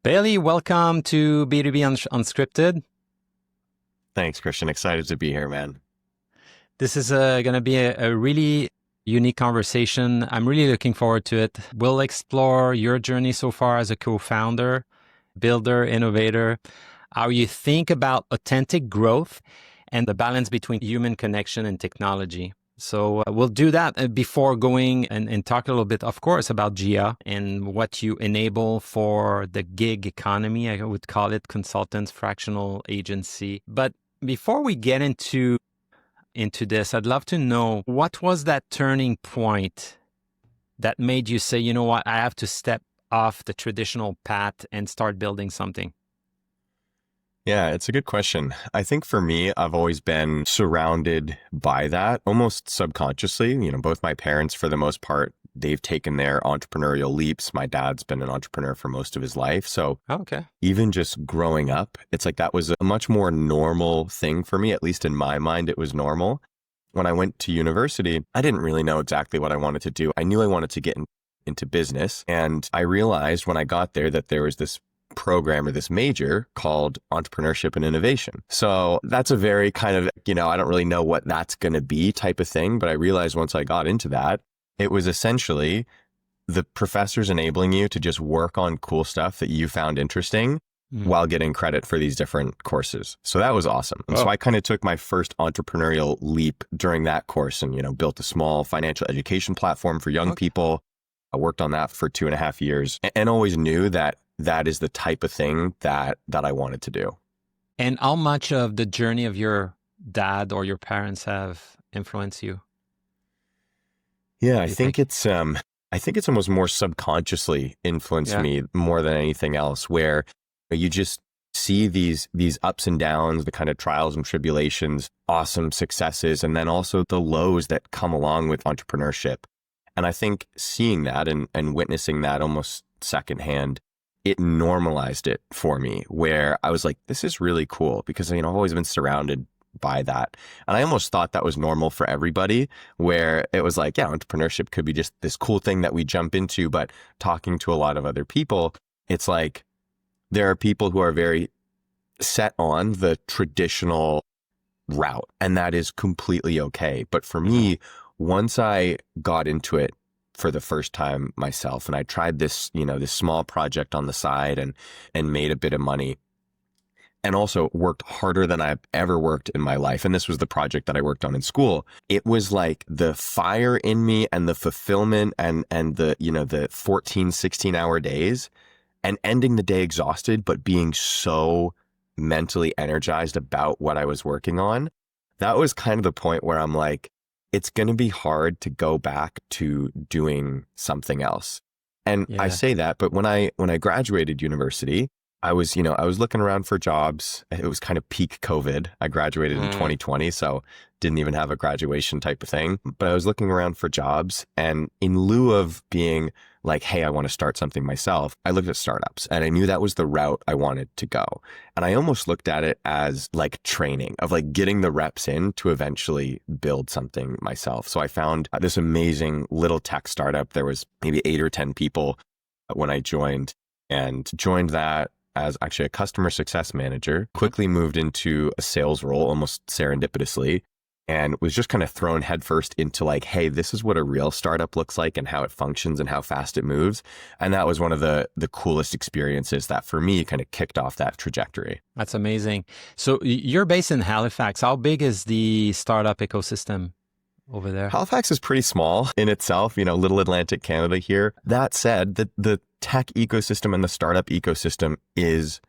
Bailey, welcome to B2B Unscripted. Thanks, Christian. Excited to be here, man. This is going to be a really unique conversation. I'm really looking forward to it. We'll explore your journey so far as a co-founder, builder, innovator, how you think about authentic growth and the balance between human connection and technology. So we'll do that before going and talk a little bit, of course, about GIA and what you enable for the gig economy. I would call it consultants, fractional agency. But before we get into this, I'd love to know, what was that turning point that made you say, you know what, I have to step off the traditional path and start building something? Yeah, it's a good question. I think for me, I've always been surrounded by that almost subconsciously. Both my parents, for the most part, they've taken their entrepreneurial leaps. My dad's been an entrepreneur for most of his life. So even just growing up, it's like that was a much more normal thing for me. At least in my mind, it was normal. When I went to university, I didn't really know exactly what I wanted to do. I knew I wanted to get into business. And I realized when I got there that there was this program or this major called Entrepreneurship and Innovation. So that's a very kind of, I don't really know what that's going to be type of thing. But I realized once I got into that, it was essentially the professors enabling you to just work on cool stuff that you found interesting while getting credit for these different courses. So that was awesome. And so I kind of took my first entrepreneurial leap during that course and, built a small financial education platform for young people. I worked on that for 2.5 years and always knew that that is the type of thing that I wanted to do. And how much of the journey of your dad or your parents have influenced you? Yeah, I think it's almost more subconsciously influenced me more than anything else, where you just see these ups and downs, the kind of trials and tribulations, awesome successes, and then also the lows that come along with entrepreneurship. And I think seeing that and witnessing that almost secondhand, it normalized it for me, where I was like, this is really cool, because I've always been surrounded by that. And I almost thought that was normal for everybody, where it was like, yeah, entrepreneurship could be just this cool thing that we jump into. But talking to a lot of other people, it's like there are people who are very set on the traditional route, and that is completely okay. But for me, once I got into it for the first time myself, and I tried this, this small project on the side and made a bit of money, and also worked harder than I've ever worked in my life. And this was the project that I worked on in school. It was like the fire in me and the fulfillment and the, the 14, 16-hour days, and ending the day exhausted, but being so mentally energized about what I was working on. That was kind of the point where I'm like, it's going to be hard to go back to doing something else. And I say that, but when I graduated university, I was looking around for jobs. It was kind of peak COVID. I graduated in 2020, so didn't even have a graduation type of thing. But I was looking around for jobs, and in lieu of being like, hey, I want to start something myself, I looked at startups, and I knew that was the route I wanted to go. And I almost looked at it as like training, of like getting the reps in to eventually build something myself. So I found this amazing little tech startup. There was maybe 8 or 10 people when I joined that as actually a customer success manager, quickly moved into a sales role almost serendipitously, and was just kind of thrown headfirst into like, hey, this is what a real startup looks like and how it functions and how fast it moves. And that was one of the coolest experiences that for me kind of kicked off that trajectory. That's amazing. So you're based in Halifax. How big is the startup ecosystem over there? Halifax is pretty small in itself, little Atlantic Canada here. That said, the tech ecosystem and the startup ecosystem is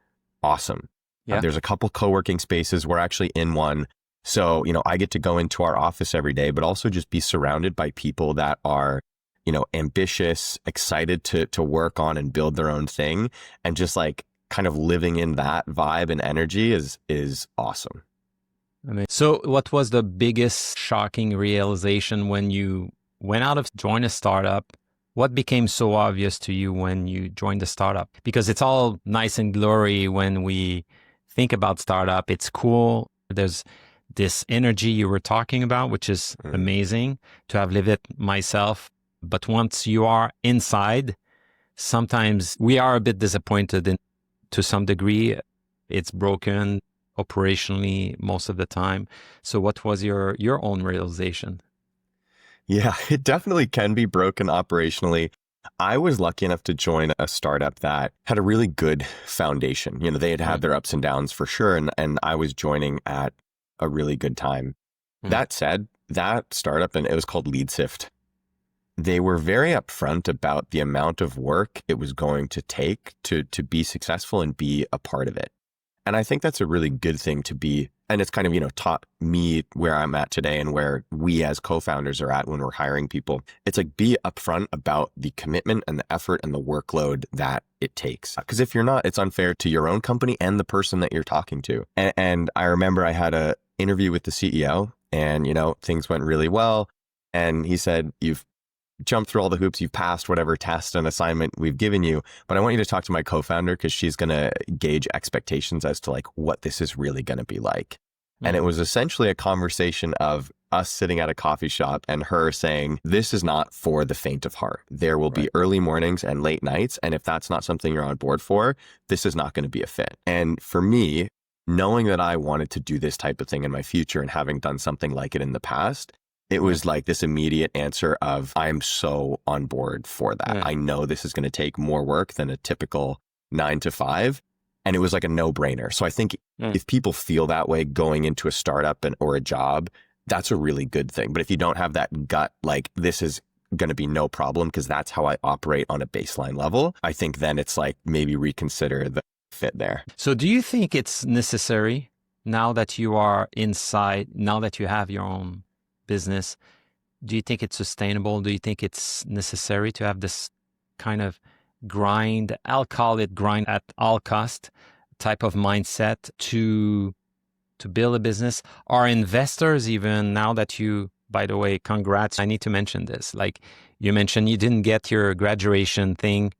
awesome. There's a couple co-working spaces. We're actually in one. So, I get to go into our office every day, but also just be surrounded by people that are, ambitious, excited to work on and build their own thing. And just like kind of living in that vibe and energy is awesome. So what was the biggest shocking realization when you went out of join a startup? What became so obvious to you when you joined the startup? Because it's all nice and glory when we think about startup. It's cool. There's this energy you were talking about, which is amazing to have lived it myself. But once you are inside, sometimes we are a bit disappointed in to some degree. It's broken operationally most of the time. So what was your own realization? Yeah, it definitely can be broken operationally. I was lucky enough to join a startup that had a really good foundation. You know, they had their ups and downs for sure. And I was joining at a really good time. That said, that startup, and it was called LeadSift, they were very upfront about the amount of work it was going to take to be successful and be a part of it. And I think that's a really good thing to be. And it's kind of, you know, taught me where I'm at today and where we as co-founders are at when we're hiring people. It's like, be upfront about the commitment and the effort and the workload that it takes. Because if you're not, it's unfair to your own company and the person that you're talking to. And I remember I had a interview with the CEO and, you know, things went really well. And he said, you've jumped through all the hoops, you've passed whatever test and assignment we've given you, but I want you to talk to my co-founder because she's going to gauge expectations as to like what this is really going to be like. And it was essentially a conversation of us sitting at a coffee shop and her saying, this is not for the faint of heart. There will be early mornings and late nights. And if that's not something you're on board for, this is not going to be a fit. And for me, knowing that I wanted to do this type of thing in my future and having done something like it in the past, it was like this immediate answer of, I'm so on board for that. I know this is going to take more work than a typical 9 to 5. And it was like a no-brainer. So I think if people feel that way going into a startup or a job, that's a really good thing. But if you don't have that gut, like this is going to be no problem because that's how I operate on a baseline level, I think then it's like maybe reconsider the fit there. So do you think it's necessary now that you are inside, now that you have your own business? Do you think it's sustainable? Do you think it's necessary to have this kind of grind? I'll call it grind at all cost type of mindset to build a business. Are investors even, now that you, by the way, congrats, I need to mention this. Like you mentioned, you didn't get your graduation thing.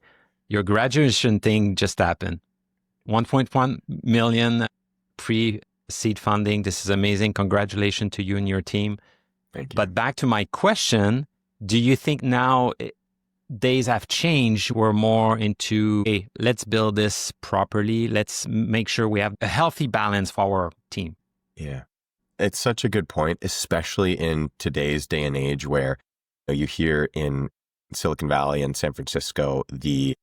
Your graduation thing just happened. 1.1 million pre-seed funding. This is amazing. Congratulations to you and your team. Thank you. But back to my question, do you think now days have changed? We're more into, hey, let's build this properly. Let's make sure we have a healthy balance for our team. Yeah. It's such a good point, especially in today's day and age where you hear in Silicon Valley and San Francisco, the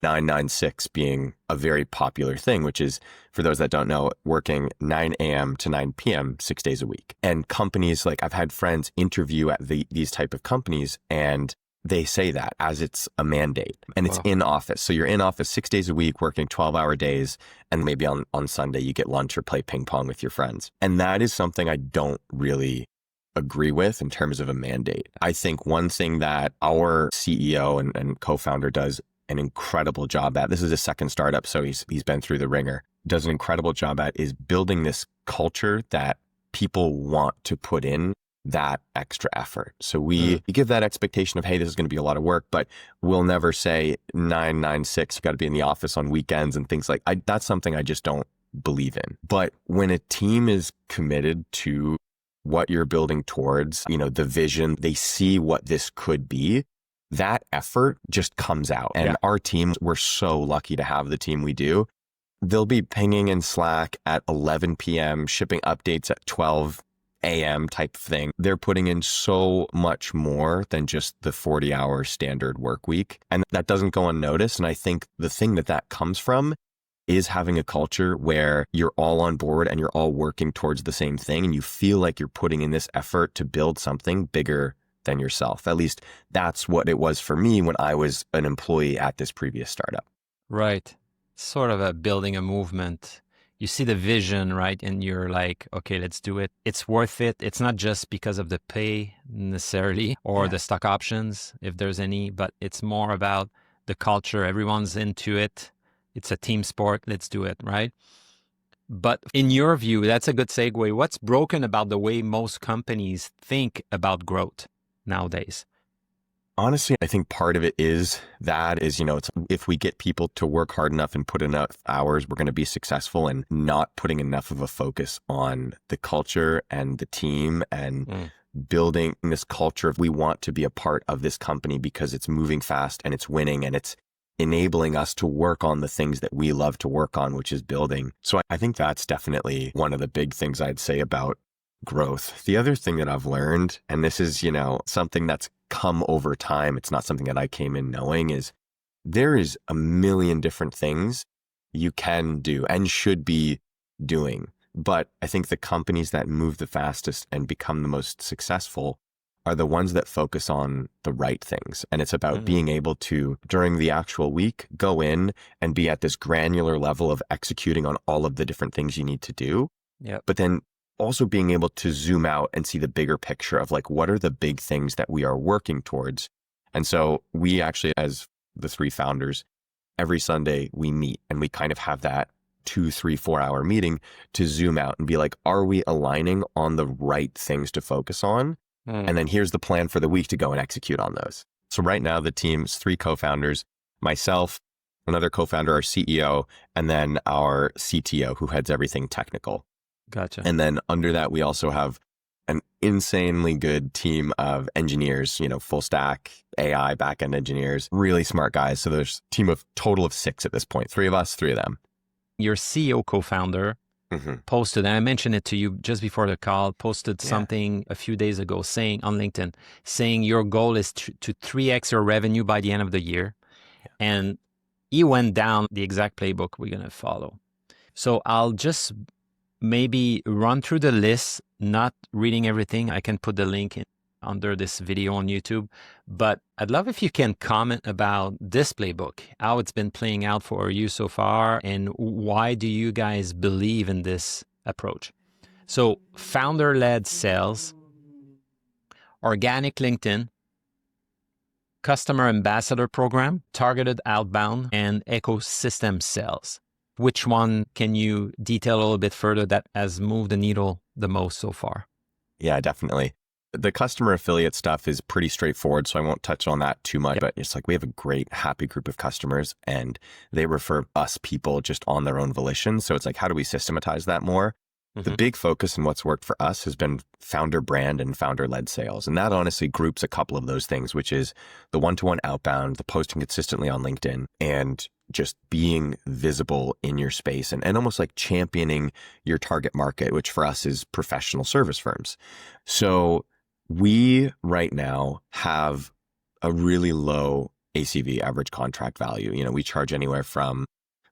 996 being a very popular thing, which is, for those that don't know, working 9 a.m. to 9 p.m. 6 days a week. And companies, like I've had friends interview at these type of companies and they say that as it's a mandate and it's in office. So you're in office 6 days a week, working 12-hour days. And maybe on Sunday you get lunch or play ping pong with your friends. And that is something I don't really agree with in terms of a mandate. I think one thing that our CEO and co-founder does an incredible job at, this is a second startup, so he's been through the ringer, does an incredible job at, is building this culture that people want to put in that extra effort. So we give that expectation of, hey, this is going to be a lot of work, but we'll never say 996, you got to be in the office on weekends and things like that's something I just don't believe in. But when a team is committed to what you're building towards, you know, the vision, they see what this could be, that effort just comes out. And our team, we're so lucky to have the team we do. They'll be pinging in Slack at 11 p.m., shipping updates at 12 a.m. type of thing. They're putting in so much more than just the 40-hour standard work week. And that doesn't go unnoticed. And I think the thing that comes from is having a culture where you're all on board and you're all working towards the same thing. And you feel like you're putting in this effort to build something bigger than yourself. At least that's what it was for me when I was an employee at this previous startup. Right. Sort of a building a movement. You see the vision, right? And you're like, okay, let's do it. It's worth it. It's not just because of the pay necessarily or the stock options, if there's any, but it's more about the culture. Everyone's into it. It's a team sport. Let's do it, right? But in your view, that's a good segue. What's broken about the way most companies think about growth nowadays? Honestly, I think part of it is, you know, it's if we get people to work hard enough and put enough hours, we're going to be successful, and not putting enough of a focus on the culture and the team and building this culture of we want to be a part of this company because it's moving fast and it's winning and it's enabling us to work on the things that we love to work on, which is building. So I think that's definitely one of the big things I'd say about growth. The other thing that I've learned, and this is, something that's come over time, it's not something that I came in knowing, is there is a million different things you can do and should be doing. But I think the companies that move the fastest and become the most successful are the ones that focus on the right things. And it's about being able to, during the actual week, go in and be at this granular level of executing on all of the different things you need to do. Yep. But then also being able to zoom out and see the bigger picture of like, what are the big things that we are working towards? And so we actually, as the 3 founders, every Sunday we meet and we kind of have that 2, 3, 4 hour meeting to zoom out and be like, are we aligning on the right things to focus on? And then here's the plan for the week to go and execute on those. So right now the team's 3 co-founders, myself, another co-founder, our CEO, and then our CTO who heads everything technical. Gotcha. And then under that, we also have an insanely good team of engineers, full stack, AI, backend engineers, really smart guys. So there's a team of total of 6 at this point, 3 of us, 3 of them. Your CEO co-founder posted, and I mentioned it to you just before the call, posted something a few days ago on LinkedIn, saying your goal is to 3x your revenue by the end of the year. Yeah. And he went down the exact playbook we're going to follow. So I'll just maybe run through the list, not reading everything. I can put the link under this video on YouTube, but I'd love if you can comment about this playbook, how it's been playing out for you so far, and why do you guys believe in this approach? So founder-led sales, organic LinkedIn, customer ambassador program, targeted outbound, and ecosystem sales. Which one can you detail a little bit further that has moved the needle the most so far? Yeah, definitely. The customer affiliate stuff is pretty straightforward, so I won't touch on that too much, but it's like we have a great, happy group of customers and they refer us people just on their own volition. So it's like, how do we systematize that more? The big focus and what's worked for us has been founder brand and founder-led sales. And that honestly groups a couple of those things, which is the one-to-one outbound, the posting consistently on LinkedIn, and just being visible in your space and almost like championing your target market, which for us is professional service firms. So we right now have a really low ACV, average contract value. We charge anywhere from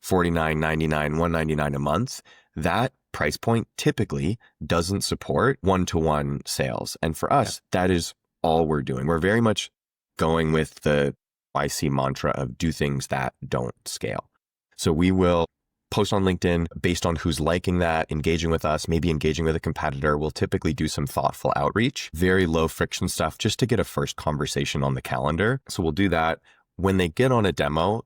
$49.99, $199 a month. That price point typically doesn't support one-to-one sales. And for us, that is all we're doing. We're very much going with the YC mantra of do things that don't scale. So we will post on LinkedIn based on who's liking that, engaging with us, maybe engaging with a competitor. We'll typically do some thoughtful outreach, very low friction stuff just to get a first conversation on the calendar. So we'll do that. When they get on a demo,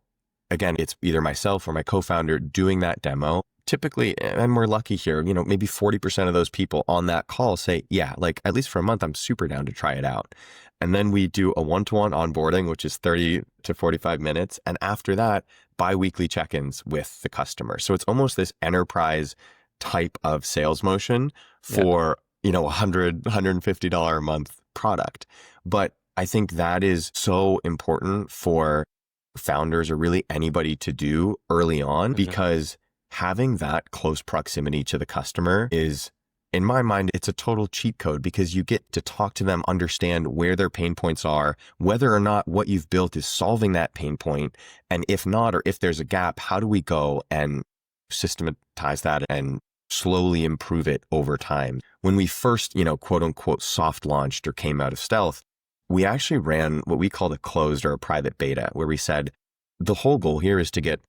again, it's either myself or my co-founder doing that demo. Typically, and we're lucky here, maybe 40% of those people on that call say, yeah, like at least for a month, I'm super down to try it out. And then we do a one-to-one onboarding, which is 30 to 45 minutes. And after that, bi-weekly check-ins with the customer. So it's almost this enterprise type of sales motion for, $100, $150 a month product. But I think that is so important for founders or really anybody to do early on, because having that close proximity to the customer is, in my mind, it's a total cheat code, because you get to talk to them, understand where their pain points are, whether or not what you've built is solving that pain point. And if not, or if there's a gap, how do we go and systematize that and slowly improve it over time? When we first, quote unquote, soft launched or came out of stealth, we actually ran what we called a closed or a private beta, where we said, the whole goal here is to get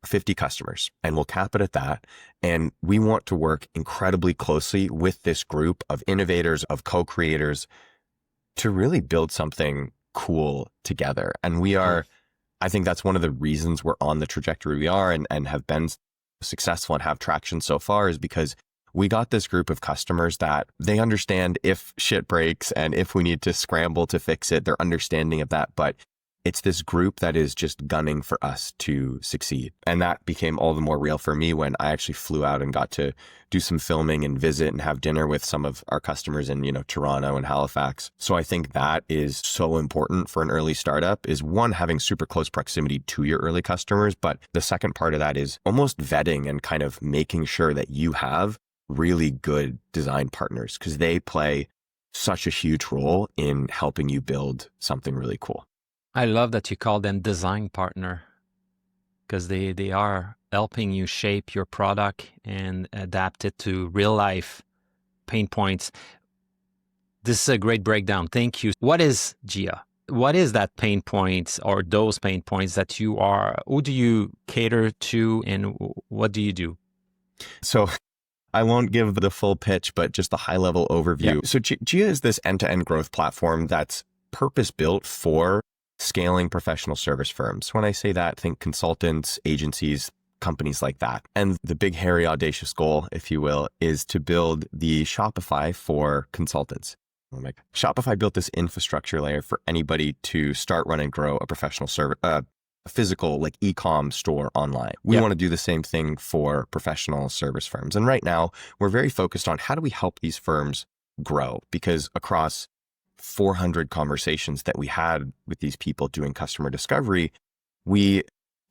50 customers, and we'll cap it at that. And we want to work incredibly closely with this group of innovators, of co-creators, to really build something cool together. And we are, I think that's one of the reasons we're on the trajectory we are and have been successful and have traction so far, is because we got this group of customers that they understand if shit breaks and if we need to scramble to fix it, they're understanding of that. But it's this group that is just gunning for us to succeed. And that became all the more real for me when I actually flew out and got to do some filming and visit and have dinner with some of our customers in, Toronto and Halifax. So I think that is so important for an early startup, is one, having super close proximity to your early customers. But the second part of that is almost vetting and kind of making sure that you have really good design partners, because they play such a huge role in helping you build something really cool. I love that you call them design partner, because they are helping you shape your product and adapt it to real life pain points. This is a great breakdown. Thank you. What is GIA? What is that pain points or those pain points that who do you cater to, and what do you do? So I won't give the full pitch, but just the high level overview. Yeah. So GIA is this end-to-end growth platform that's purpose-built for scaling professional service firms. When I say that, think consultants, agencies, companies like that. And the big, hairy, audacious goal, if you will, is to build the Shopify for consultants. Like, Shopify built this infrastructure layer for anybody to start, run, and grow a professional service, a physical like e-com store online. We want to do the same thing for professional service firms. And right now, we're very focused on how do we help these firms grow? Because across 400 conversations that we had with these people doing customer discovery, we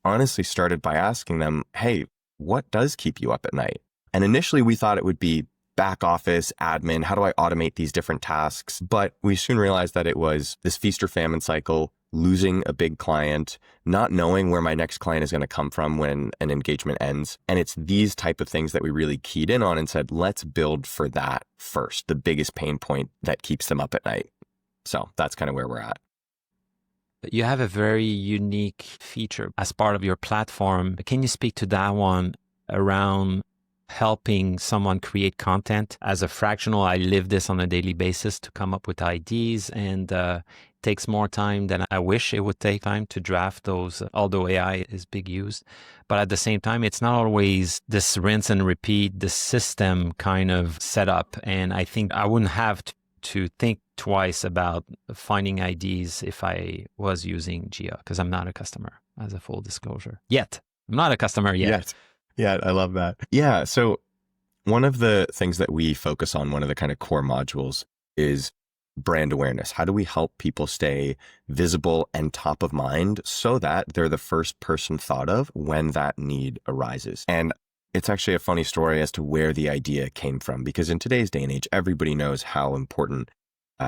honestly started by asking them, hey, what does keep you up at night? And initially we thought it would be back office, admin, how do I automate these different tasks? But we soon realized that it was this feast or famine cycle, losing a big client, not knowing where my next client is going to come from when an engagement ends. And it's these type of things that we really keyed in on and said, let's build for that first, the biggest pain point that keeps them up at night. So that's kind of where we're at. You have a very unique feature as part of your platform. Can you speak to that one around helping someone create content? As a fractional, I live this on a daily basis to come up with ideas, and it takes more time than I wish it would take time to draft those, although AI is big used. But at the same time, it's not always this rinse and repeat, the system kind of setup. And I think I wouldn't have to think twice about finding ideas if I was using GIA, because I'm not a customer, as a full disclosure. Yet. I'm not a customer yet. Yeah, I love that. Yeah, so one of the things that we focus on, one of the kind of core modules, is brand awareness. How do we help people stay visible and top of mind so that they're the first person thought of when that need arises? And it's actually a funny story as to where the idea came from, because in today's day and age, everybody knows how important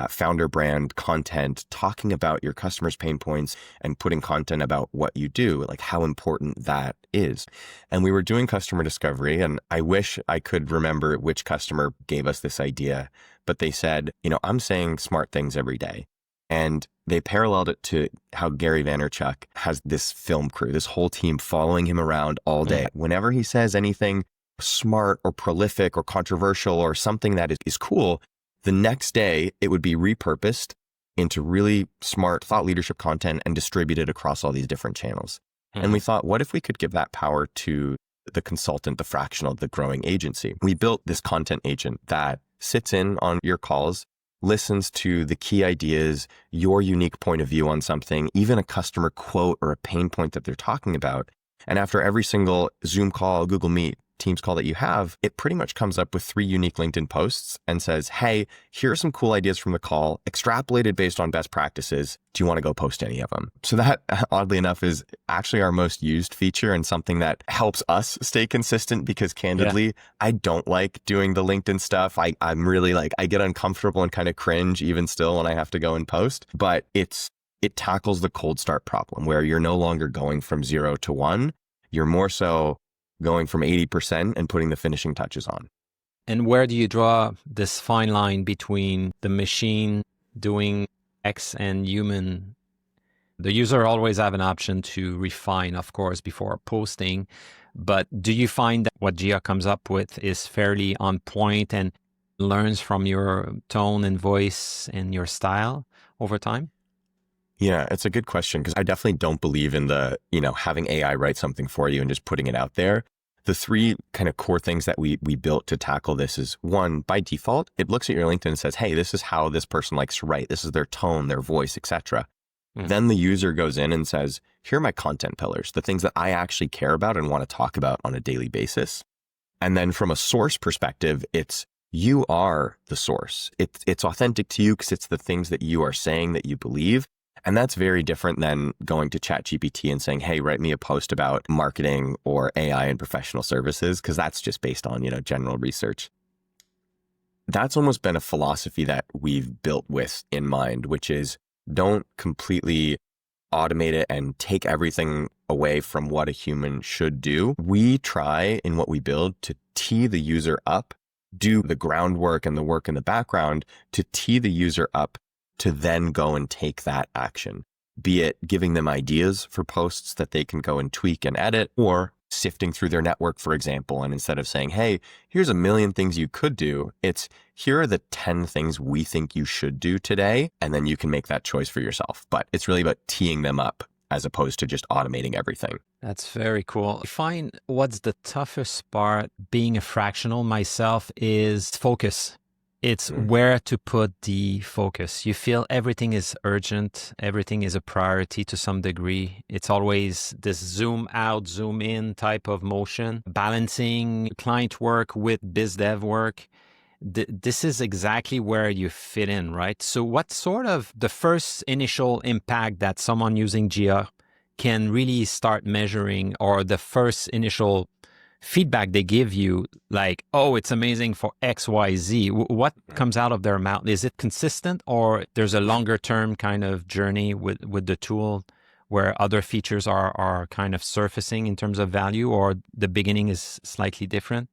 founder brand content, talking about your customers' pain points and putting content about what you do, like how important that is. And we were doing customer discovery, and I wish I could remember which customer gave us this idea, but they said, I'm saying smart things every day. And they paralleled it to how Gary Vaynerchuk has this film crew, this whole team following him around all day. Whenever he says anything smart or prolific or controversial or something that is cool, the next day it would be repurposed into really smart thought leadership content and distributed across all these different channels. And we thought, what if we could give that power to the consultant, the fractional, the growing agency? We built this content agent that sits in on your calls, listens to the key ideas, your unique point of view on something, even a customer quote or a pain point that they're talking about. And after every single Zoom call, Google Meet, Teams call that you have, it pretty much comes up with 3 unique LinkedIn posts and says, hey, here are some cool ideas from the call, extrapolated based on best practices. Do you want to go post any of them? So that, oddly enough, is actually our most used feature and something that helps us stay consistent, because candidly, I don't like doing the LinkedIn stuff. I'm really I get uncomfortable and kind of cringe even still when I have to go and post, but it tackles the cold start problem where you're no longer going from 0 to 1. You're more so going from 80% and putting the finishing touches on. And where do you draw this fine line between the machine doing X and human? The user always have an option to refine, of course, before posting. But do you find that what GIA comes up with is fairly on point and learns from your tone and voice and your style over time? Yeah, it's a good question, because I definitely don't believe in the, having AI write something for you and just putting it out there. The 3 kind of core things that we built to tackle this is, 1, by default, it looks at your LinkedIn and says, hey, this is how this person likes to write. This is their tone, their voice, etc. Then the user goes in and says, here are my content pillars, the things that I actually care about and want to talk about on a daily basis. And then from a source perspective, it's you are the source. It's authentic to you because it's the things that you are saying that you believe. And that's very different than going to ChatGPT and saying, hey, write me a post about marketing or AI and professional services, because that's just based on, general research. That's almost been a philosophy that we've built with in mind, which is don't completely automate it and take everything away from what a human should do. We try in what we build to tee the user up, do the groundwork and the work in the background to tee the user up to then go and take that action, be it giving them ideas for posts that they can go and tweak and edit, or sifting through their network, for example. And instead of saying, hey, here's a million things you could do, it's here are the 10 things we think you should do today. And then you can make that choice for yourself. But it's really about teeing them up as opposed to just automating everything. That's very cool. I find what's the toughest part being a fractional myself is focus. It's where to put the focus. You feel everything is urgent. Everything is a priority to some degree. It's always this zoom out, zoom in type of motion, balancing client work with biz dev work. This is exactly where you fit in, right? So what sort of the first initial impact that someone using GIA can really start measuring, or the first initial feedback they give you, like, oh, it's amazing for X, Y, Z. What comes out of their mouth? Is it consistent, or there's a longer term kind of journey with the tool where other features are kind of surfacing in terms of value, or the beginning is slightly different?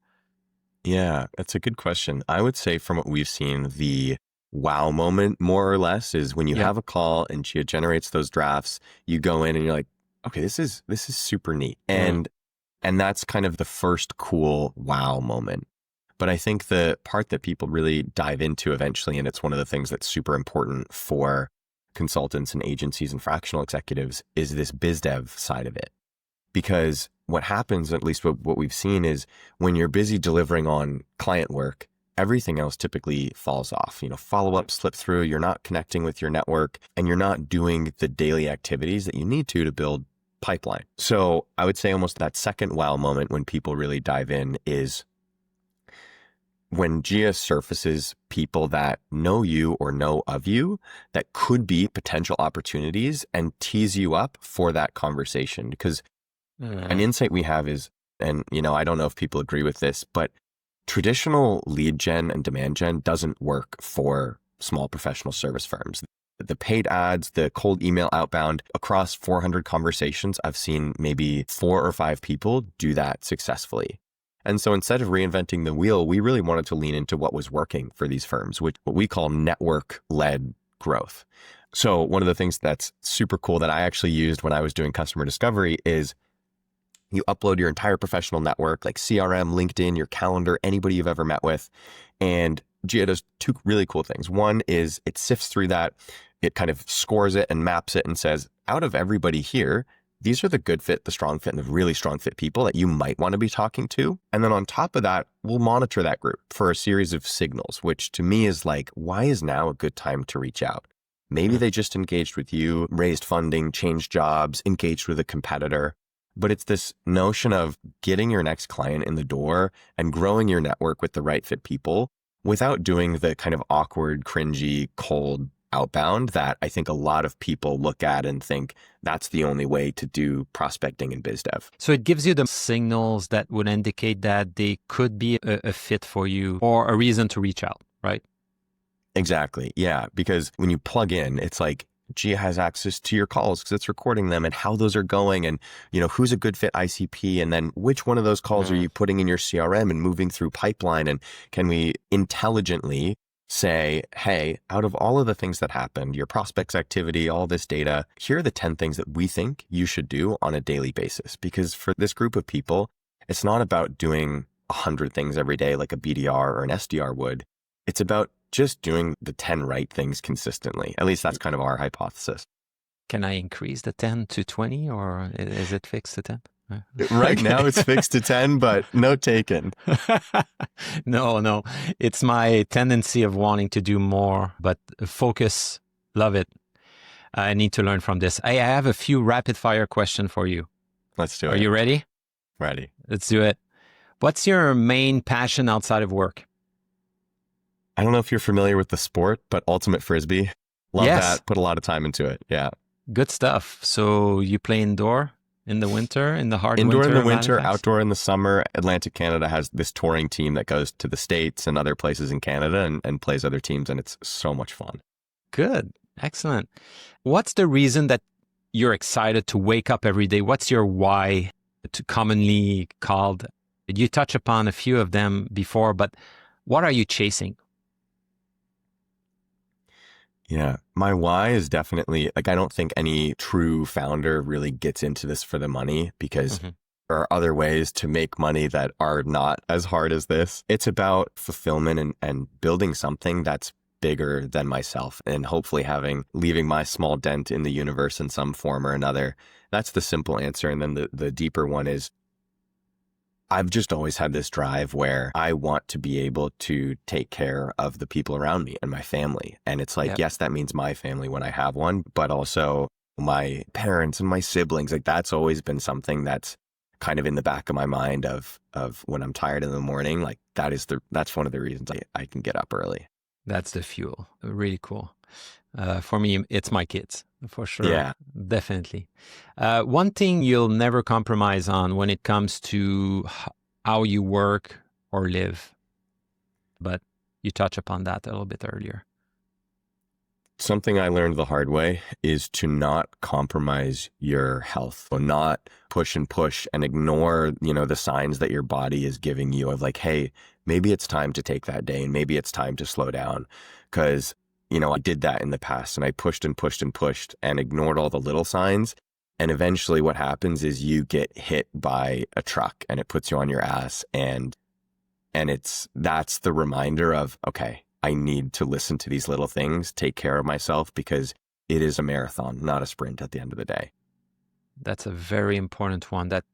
Yeah, that's a good question. I would say from what we've seen, the wow moment more or less is when you have a call and GIA generates those drafts, you go in and you're like, okay, this is super neat. And that's kind of the first cool wow moment. But I think the part that people really dive into eventually, and it's one of the things that's super important for consultants and agencies and fractional executives, is this biz dev side of it. Because what happens, at least what we've seen, is when you're busy delivering on client work, everything else typically falls off. Follow-up slip through, you're not connecting with your network, and you're not doing the daily activities that you need to build pipeline. So I would say almost that second wow moment when people really dive in is when GIA surfaces people that know you or know of you that could be potential opportunities and tease you up for that conversation. Because an insight we have is, and I don't know if people agree with this, but traditional lead gen and demand gen doesn't work for small professional service firms. The paid ads, the cold email outbound, across 400 conversations, I've seen maybe 4 or 5 people do that successfully. And so instead of reinventing the wheel, we really wanted to lean into what was working for these firms, which what we call network-led growth. So one of the things that's super cool that I actually used when I was doing customer discovery is you upload your entire professional network, like CRM, LinkedIn, your calendar, anybody you've ever met with. And GIA does 2 really cool things. One is it sifts through that. It kind of scores it and maps it and says, out of everybody here, these are the good fit, the strong fit, and the really strong fit people that you might want to be talking to. And then on top of that, we'll monitor that group for a series of signals, which to me is like, why is now a good time to reach out? Maybe they just engaged with you, raised funding, changed jobs, engaged with a competitor. But it's this notion of getting your next client in the door and growing your network with the right fit people without doing the kind of awkward, cringy, cold outbound that I think a lot of people look at and think that's the only way to do prospecting in biz dev. So it gives you the signals that would indicate that they could be a fit for you or a reason to reach out, right? Exactly. Yeah. Because when you plug in, it's like GIA has access to your calls because it's recording them and how those are going and, who's a good fit ICP, and then which one of those calls are you putting in your CRM and moving through pipeline, and can we intelligently say, hey, out of all of the things that happened, your prospects activity, all this data, here are the 10 things that we think you should do on a daily basis. Because for this group of people, it's not about doing 100 things every day like a BDR or an SDR would. It's about just doing the 10 right things consistently. At least that's kind of our hypothesis. Can I increase the 10 to 20, or is it fixed to 10? Right now it's fixed to 10, but no taken. No. It's my tendency of wanting to do more, but focus, love it. I need to learn from this. I have a few rapid fire questions for you. Let's do it. Are you ready? Ready. Let's do it. What's your main passion outside of work? I don't know if you're familiar with the sport, but ultimate frisbee. Love that. Put a lot of time into it. Yeah. Good stuff. So you play indoor in the winter, in the hard indoor winter? Indoor in the winter, outdoor in the summer. Atlantic Canada has this touring team that goes to the States and other places in Canada and plays other teams, and it's so much fun. Good. Excellent. What's the reason that you're excited to wake up every day? What's your why, commonly called? You touch upon a few of them before, but what are you chasing? Yeah, my why is definitely, like, I don't think any true founder really gets into this for the money, because there are other ways to make money that are not as hard as this. It's about fulfillment and building something that's bigger than myself, and hopefully leaving my small dent in the universe in some form or another. That's the simple answer. And then the deeper one is, I've just always had this drive where I want to be able to take care of the people around me and my family. And it's like, yes, that means my family when I have one, but also my parents and my siblings. Like, that's always been something that's kind of in the back of my mind of when I'm tired in the morning. Like, that's one of the reasons I can get up early. That's the fuel. Really cool. For me, it's my kids, for sure. Yeah, definitely. One thing you'll never compromise on when it comes to how you work or live, but you touch upon that a little bit earlier. Something I learned the hard way is to not compromise your health, or not push and ignore, the signs that your body is giving you of like, hey, maybe it's time to take that day and maybe it's time to slow down. Because I did that in the past, and I pushed and ignored all the little signs. And eventually what happens is you get hit by a truck and it puts you on your ass. And that's the reminder of, okay, I need to listen to these little things, take care of myself, because it is a marathon, not a sprint at the end of the day. That's a very important one that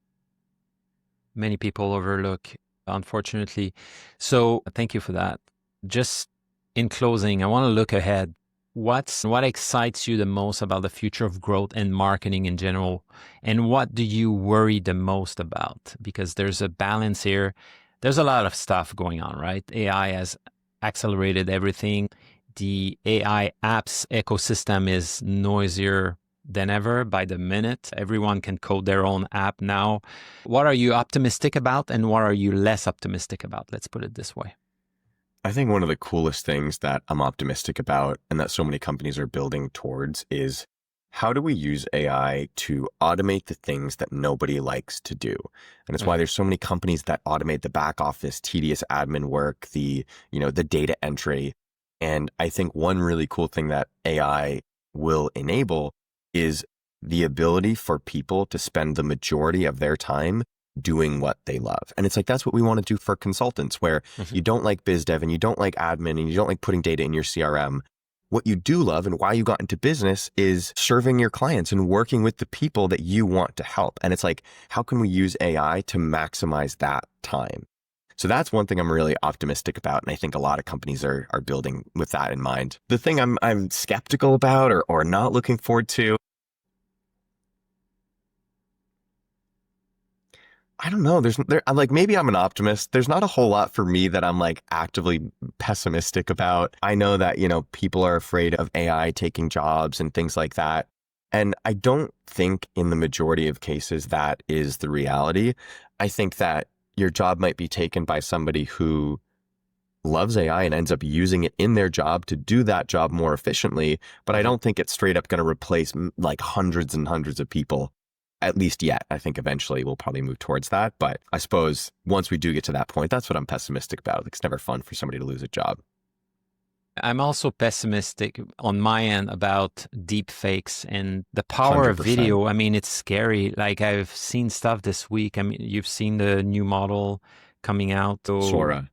many people overlook, unfortunately. So thank you for that. Just in closing, I want to look ahead. What excites you the most about the future of growth and marketing in general? And what do you worry the most about? Because there's a balance here. There's a lot of stuff going on, right? AI has accelerated everything. The AI apps ecosystem is noisier than ever by the minute. Everyone can code their own app now. What are you optimistic about, and what are you less optimistic about? Let's put it this way. I think one of the coolest things that I'm optimistic about, and that so many companies are building towards, is how do we use AI to automate the things that nobody likes to do? And it's why there's so many companies that automate the back office, tedious admin work, the data entry. And I think one really cool thing that AI will enable is the ability for people to spend the majority of their time doing what they love. And it's like, that's what we want to do for consultants, where you don't like biz dev and you don't like admin and you don't like putting data in your CRM. What you do love and why you got into business is serving your clients and working with the people that you want to help. And it's like, how can we use AI to maximize that time? So that's one thing I'm really optimistic about. And I think a lot of companies are building with that in mind. The thing I'm skeptical about or not looking forward to, I don't know. I'm like, maybe I'm an optimist. There's not a whole lot for me that I'm like actively pessimistic about. I know that, people are afraid of AI taking jobs and things like that. And I don't think in the majority of cases that is the reality. I think that your job might be taken by somebody who loves AI and ends up using it in their job to do that job more efficiently. But I don't think it's straight up going to replace like hundreds and hundreds of people. At least yet. I think eventually we'll probably move towards that. But I suppose once we do get to that point, that's what I'm pessimistic about. It's never fun for somebody to lose a job. I'm also pessimistic on my end about deepfakes and the power 100%. of video. I mean, it's scary. Like, I've seen stuff this week. I mean, you've seen the new model coming out. Sora.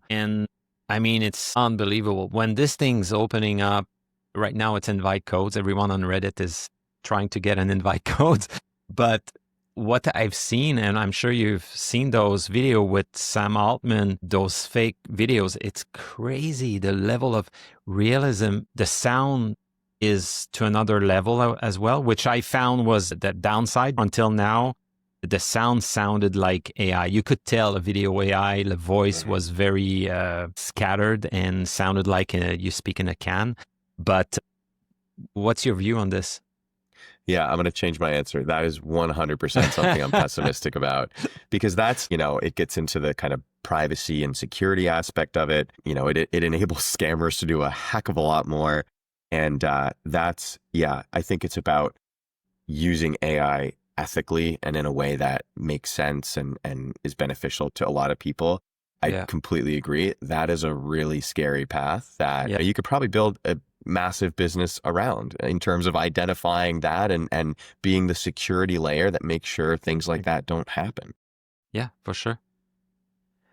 And I mean, it's unbelievable. When this thing's opening up, right now it's invite codes. Everyone on Reddit is trying to get an invite code. But what I've seen, and I'm sure you've seen those video with Sam Altman, those fake videos, it's crazy. The level of realism, the sound is to another level as well, which I found was the downside. Until now, the sound sounded like AI. You could tell a video AI. The voice was very scattered and sounded like you speak in a can. But what's your view on this? Yeah, I'm going to change my answer. That is 100% something I'm pessimistic about, because that's, it gets into the kind of privacy and security aspect of it. It enables scammers to do a heck of a lot more. And I think it's about using AI ethically and in a way that makes sense and is beneficial to a lot of people. I completely agree. That is a really scary path that you could probably build a massive business around in terms of identifying that and being the security layer that makes sure things like that don't happen. Yeah, for sure.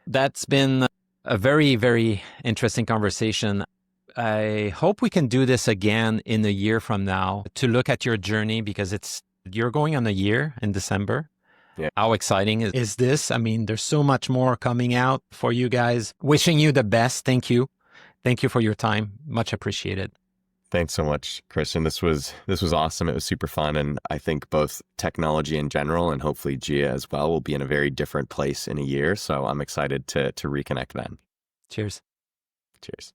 That's been a very, very interesting conversation. I hope we can do this again in a year from now to look at your journey, because you're going on a year in December. Yeah. How exciting is this? I mean, there's so much more coming out for you guys. Wishing you the best. Thank you. Thank you for your time. Much appreciated. Thanks so much, Christian. This was awesome. It was super fun. And I think both technology in general and hopefully GIA as well will be in a very different place in a year. So I'm excited to reconnect then. Cheers. Cheers.